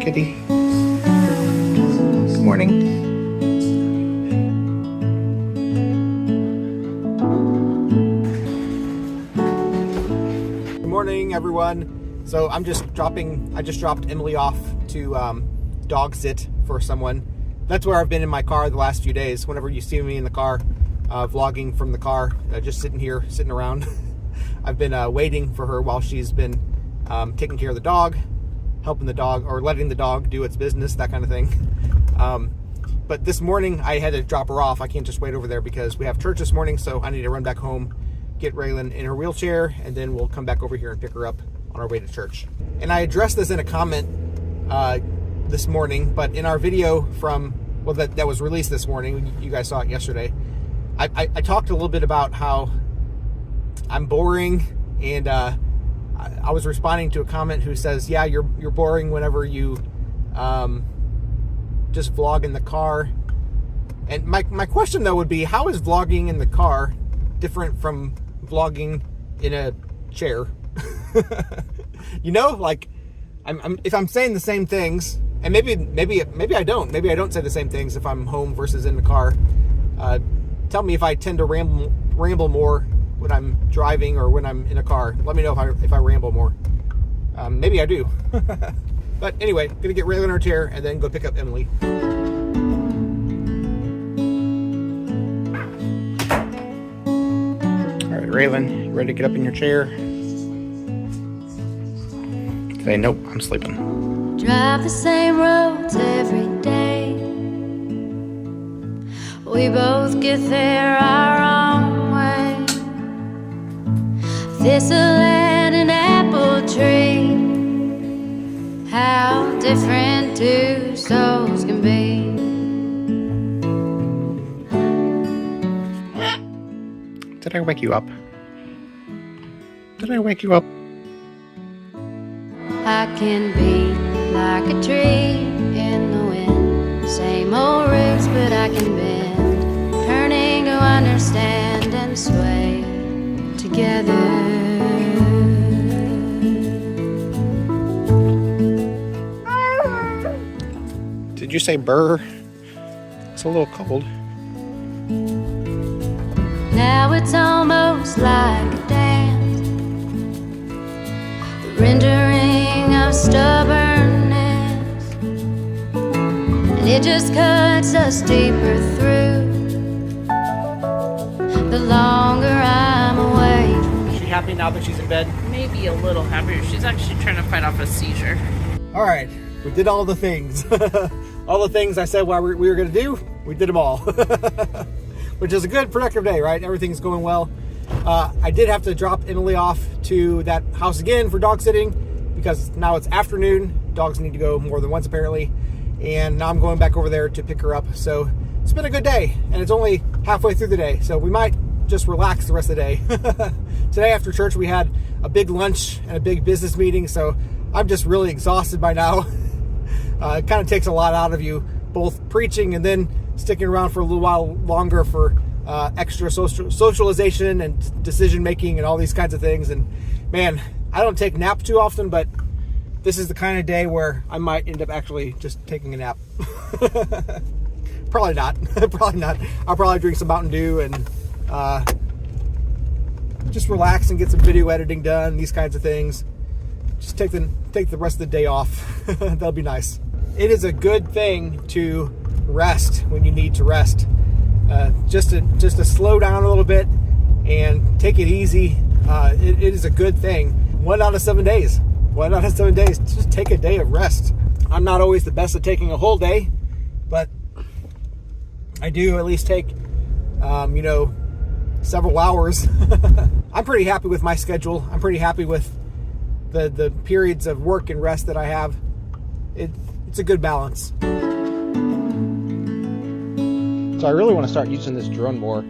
kitty. Good morning. Good morning, everyone. So I just dropped Emily off to dog sit for someone. That's where I've been in my car the last few days. Whenever you see me in the car, vlogging from the car, just sitting around. I've been waiting for her while she's been taking care of the dog, helping the dog, or letting the dog do its business, that kind of thing. But this morning I had to drop her off. I can't just wait over there because we have church this morning, so I need to run back home, get Raelyn in her wheelchair, and then we'll come back over here and pick her up on our way to church. And I addressed this in a comment this morning, but in our video that was released this morning, you guys saw it yesterday, I talked a little bit about how I'm boring, and I was responding to a comment who says, yeah, you're boring whenever you just vlog in the car. And my question though would be, how is vlogging in the car different from vlogging in a chair? You know, like if I'm saying the same things, and maybe I don't say the same things if I'm home versus in the car. Tell me if I tend to ramble more when I'm driving or when I'm in a car. Let me know if I ramble more. Maybe I do. But anyway, gonna get Raelyn in her chair and then go pick up Emily. All right, Raelyn, you ready to get up in your chair? Say, nope, I'm sleeping. Drive the same roads every day. We both get there our own way. Thistle and an apple tree. How different two souls can be. Did I wake you up? Did I wake you up? I can be like a tree in the wind. Same old roots, but I can bend. Turning to understand and sway together. Did you say burr? It's a little cold. Now it's almost like a dance, the rendering of stubbornness, and it just cuts us deeper through the longer I'm away. Is she happy now that she's in bed? Maybe a little happier. She's actually trying to fight off a seizure. All right, we did all the things. All the things I said we were going to do, we did them all. Which is a good, productive day, right? Everything's going well. I did have to drop Emily off to that house again for dog sitting because now it's afternoon. Dogs need to go more than once, apparently. And now I'm going back over there to pick her up. So it's been a good day, and it's only halfway through the day. So we might just relax the rest of the day. Today after church, we had a big lunch and a big business meeting. So I'm just really exhausted by now. It kind of takes a lot out of you, both preaching and then sticking around for a little while longer for extra socialization and decision making and all these kinds of things. And man, I don't take naps too often, but this is the kind of day where I might end up actually just taking a nap. Probably not. Probably not. I'll probably drink some Mountain Dew and just relax and get some video editing done, these kinds of things. Just take the rest of the day off. That'll be nice. It is a good thing to rest when you need to rest. Just to slow down a little bit and take it easy. It is a good thing. 1 out of 7 days. 1 out of 7 days. Just take a day of rest. I'm not always the best at taking a whole day, but I do at least take, several hours. I'm pretty happy with my schedule. I'm pretty happy with the periods of work and rest that I have. It's a good balance. So I really want to start using this drone more.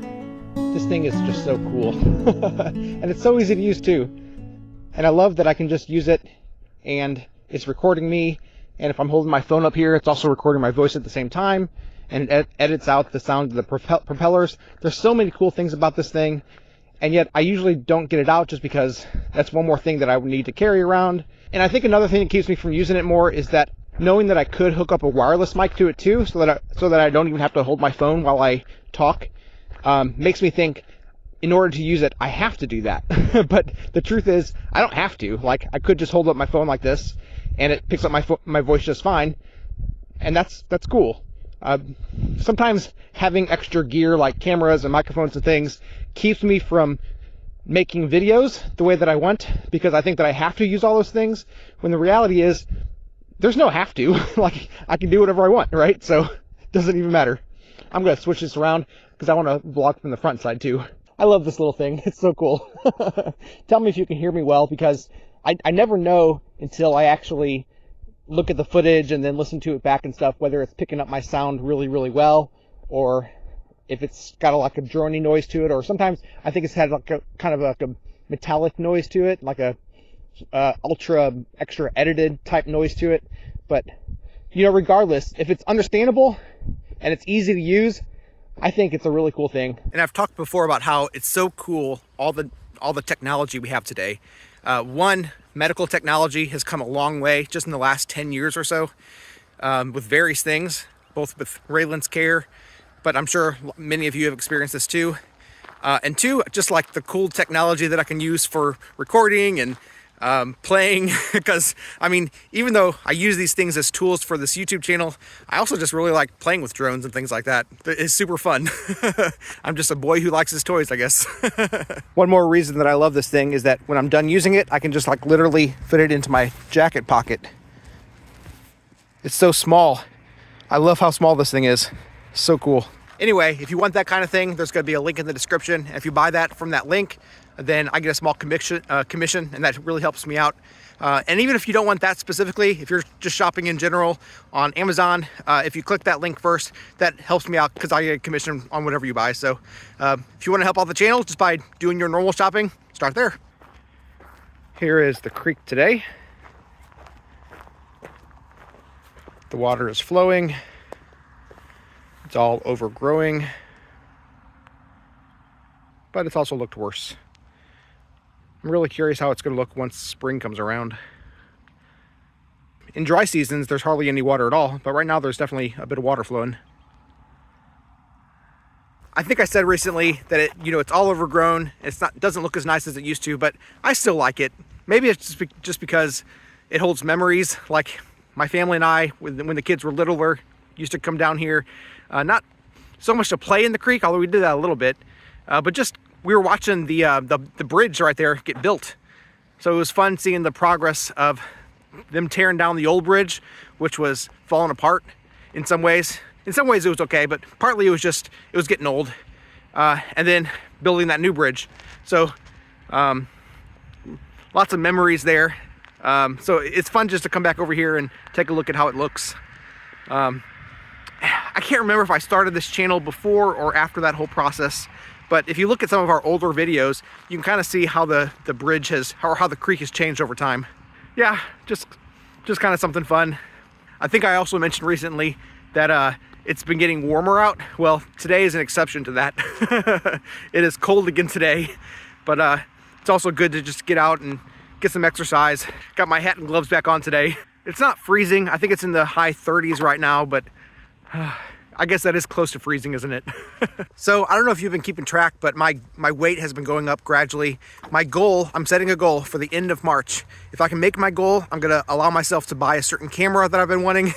This thing is just so cool. And it's so easy to use too. And I love that I can just use it and it's recording me. And if I'm holding my phone up here, it's also recording my voice at the same time. And it edits out the sound of the propellers. There's so many cool things about this thing. And yet I usually don't get it out just because that's one more thing that I would need to carry around. And I think another thing that keeps me from using it more is that knowing that I could hook up a wireless mic to it too, so that I don't even have to hold my phone while I talk, makes me think in order to use it, I have to do that. But the truth is, I don't have to. Like, I could just hold up my phone like this, and it picks up my voice just fine, and that's cool. Sometimes having extra gear like cameras and microphones and things keeps me from making videos the way that I want, because I think that I have to use all those things, when the reality is there's no have to. Like, I can do whatever I want, right? So it doesn't even matter. I'm going to switch this around because I want to vlog from the front side too. I love this little thing. It's so cool. Tell me if you can hear me well, because I never know until I actually look at the footage and then listen to it back and stuff, whether it's picking up my sound really, really well, or if it's got like a droning noise to it, or sometimes I think it's had like a kind of like a metallic noise to it, like a ultra extra edited type noise to it. But regardless, if it's understandable and it's easy to use, I think it's a really cool thing. And I've talked before about how it's so cool, all the technology we have today. One, medical technology has come a long way just in the last 10 years or so, with various things, both with Raelyn's care, but I'm sure many of you have experienced this too. And two, just like the cool technology that I can use for recording and playing, because I mean, even though I use these things as tools for this YouTube channel, I also just really like playing with drones and things like that. It's super fun. I'm just a boy who likes his toys, I guess. One more reason that I love this thing is that when I'm done using it, I can just like literally fit it into my jacket pocket. It's so small. I love how small this thing is. So cool. Anyway, if you want that kind of thing, there's going to be a link in the description. And if you buy that from that link, then I get a small commission, and that really helps me out. And even if you don't want that specifically, if you're just shopping in general on Amazon, if you click that link first, that helps me out because I get a commission on whatever you buy. So if you want to help out the channel just by doing your normal shopping, start there. Here is the creek today. The water is flowing. It's all overgrowing, but it's also looked worse. I'm really curious how it's going to look once spring comes around. In dry seasons, there's hardly any water at all, but right now there's definitely a bit of water flowing. I think I said recently that it's all overgrown. It doesn't look as nice as it used to, but I still like it. Maybe it's just because it holds memories. Like my family and I, when the kids were littler, used to come down here. Not so much to play in the creek, although we did that a little bit, but just we were watching the bridge right there get built. So it was fun seeing the progress of them tearing down the old bridge, which was falling apart in some ways. In some ways it was okay, but partly it was getting old. And then building that new bridge. So lots of memories there. So it's fun just to come back over here and take a look at how it looks. I can't remember if I started this channel before or after that whole process, but if you look at some of our older videos, you can kind of see how the bridge has, or how the creek has changed over time. Yeah, just kind of something fun. I think I also mentioned recently that it's been getting warmer out. Well, today is an exception to that. It is cold again today, but it's also good to just get out and get some exercise. Got my hat and gloves back on today. It's not freezing. I think it's in the high 30s right now, but I guess that is close to freezing, isn't it? So I don't know if you've been keeping track, but my weight has been going up gradually. My goal, I'm setting a goal for the end of March. If I can make my goal, I'm gonna allow myself to buy a certain camera that I've been wanting.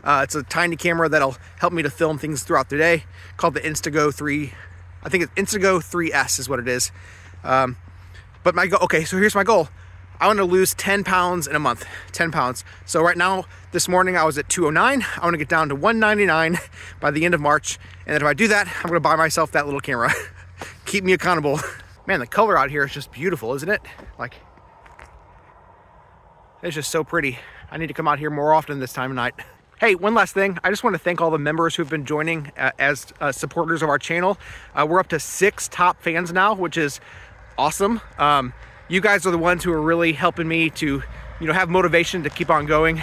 It's a tiny camera that'll help me to film things throughout the day, called the Instago 3. I think it's Instago 3S is what it is. But my goal, okay, so here's my goal. I want to lose 10 pounds in a month, 10 pounds. So right now, this morning I was at 209. I want to get down to 199 by the end of March. And then if I do that, I'm going to buy myself that little camera. Keep me accountable. Man, the color out here is just beautiful, isn't it? Like, it's just so pretty. I need to come out here more often this time of night. Hey, one last thing. I just want to thank all the members who've been joining as supporters of our channel. We're up to 6 top fans now, which is awesome. You guys are the ones who are really helping me to, have motivation to keep on going.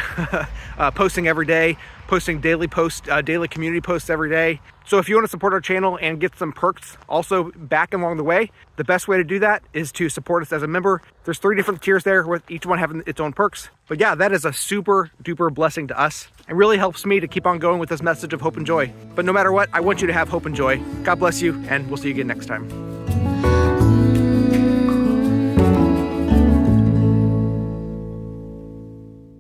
Posting every day, posting daily community posts every day. So if you want to support our channel and get some perks also back along the way, the best way to do that is to support us as a member. There's 3 different tiers there, with each one having its own perks. But yeah, that is a super duper blessing to us. It really helps me to keep on going with this message of hope and joy. But no matter what, I want you to have hope and joy. God bless you, and we'll see you again next time.